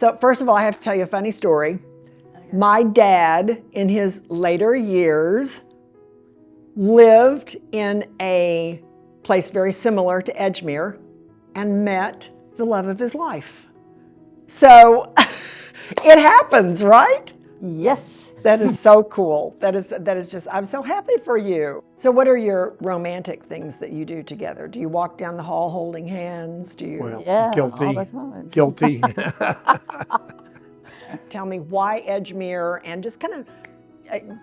So first of all, I have to tell you a funny story. My dad, in his later years, lived in a place very similar to Edgemere and met the love of his life. So it happens, right? Yes. That is so cool. That is just, I'm so happy for you. So what are your romantic things that you do together? Do you walk down the hall holding hands? Do you? Well, Yeah, guilty, all the time. guilty. Tell me why Edgemere and just kind of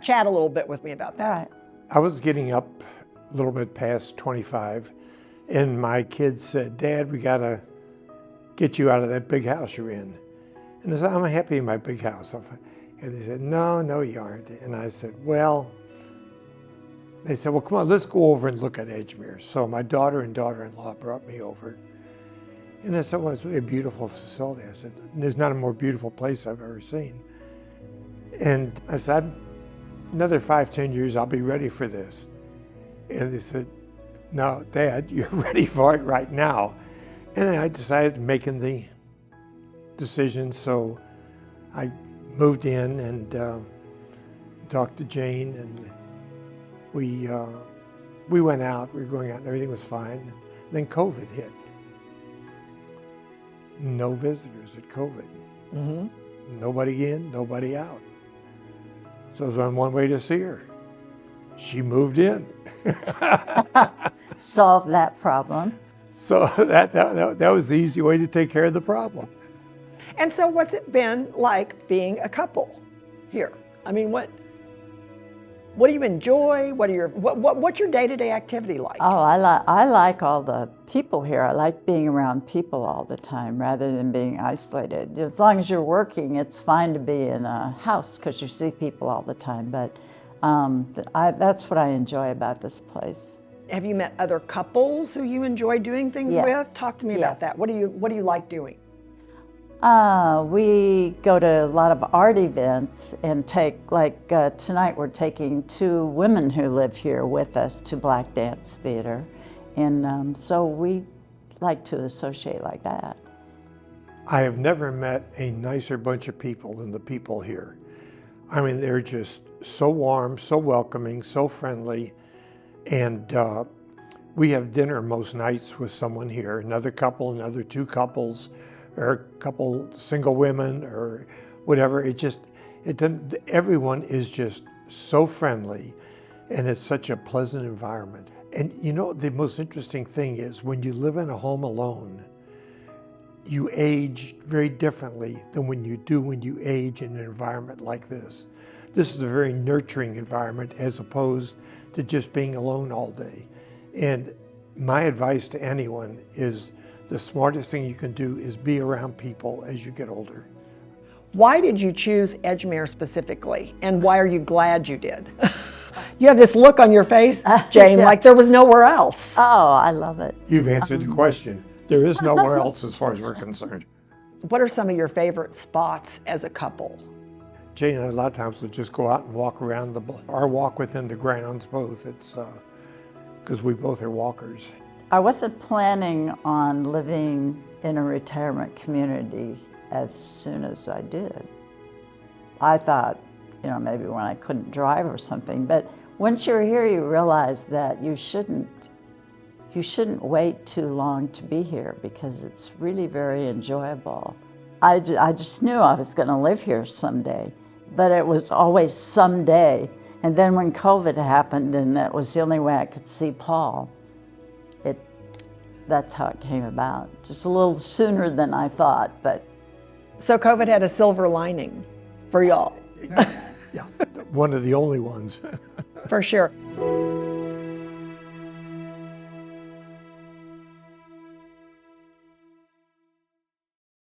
chat a little bit with me about that. Right. I was getting up a little bit past 25, and my kids said, "Dad, we gotta get you out of that big house you're in." And I said, "I'm happy in my big house." And they said, "No, you aren't." And I said, "Well," they said, "Well, come on, let's go over and look at Edgemere." So my daughter and daughter-in-law brought me over. And I said, "Well, it's really a beautiful facility." I said, "There's not a more beautiful place I've ever seen." And I said, "Another 5-10 years, I'll be ready for this." And they said, "No, Dad, you're ready for it right now." And I decided making the decision, so I moved in and talked to Jane, and we went out. We were going out, and everything was fine. Then COVID hit. No visitors at COVID. Mm-hmm. Nobody in, nobody out. So I was on one way to see her. She moved in. Solve that problem. So that was the easy way to take care of the problem. And so what's it been like being a couple here? I mean, what do you enjoy? What's your day-to-day activity like? Oh, I like all the people here. I like being around people all the time rather than being isolated. As long as you're working, it's fine to be in a house because you see people all the time. But that's what I enjoy about this place. Have you met other couples who you enjoy doing things Yes. with? Talk to me about Yes. that. What do you like doing? We go to a lot of art events and tonight we're taking 2 women who live here with us to Black Dance Theater. And so we like to associate like that. I have never met a nicer bunch of people than the people here. I mean, they're just so warm, so welcoming, so friendly. And we have dinner most nights with someone here, another couple, another 2 couples, or a couple single women, or whatever. Everyone is just so friendly, and it's such a pleasant environment. And you know, the most interesting thing is when you live in a home alone, you age very differently than when you age in an environment like this. This is a very nurturing environment as opposed to just being alone all day. And my advice to anyone is the smartest thing you can do is be around people as you get older. Why did you choose Edgemere specifically, and why are you glad you did? You have this look on your face, Jane, Yeah. like there was nowhere else. Oh, I love it. You've answered the question. There is nowhere else as far as we're concerned. What are some of your favorite spots as a couple? Jane and I a lot of times will just go out and walk around or walk within the grounds both. It's because we both are walkers. I wasn't planning on living in a retirement community as soon as I did. I thought, maybe when I couldn't drive or something, but once you're here, you realize that you shouldn't wait too long to be here because it's really very enjoyable. I just knew I was going to live here someday, but it was always someday. And then when COVID happened and that was the only way I could see Paul, that's how it came about. Just a little sooner than I thought, but. So COVID had a silver lining for y'all. Yeah, one of the only ones. For sure.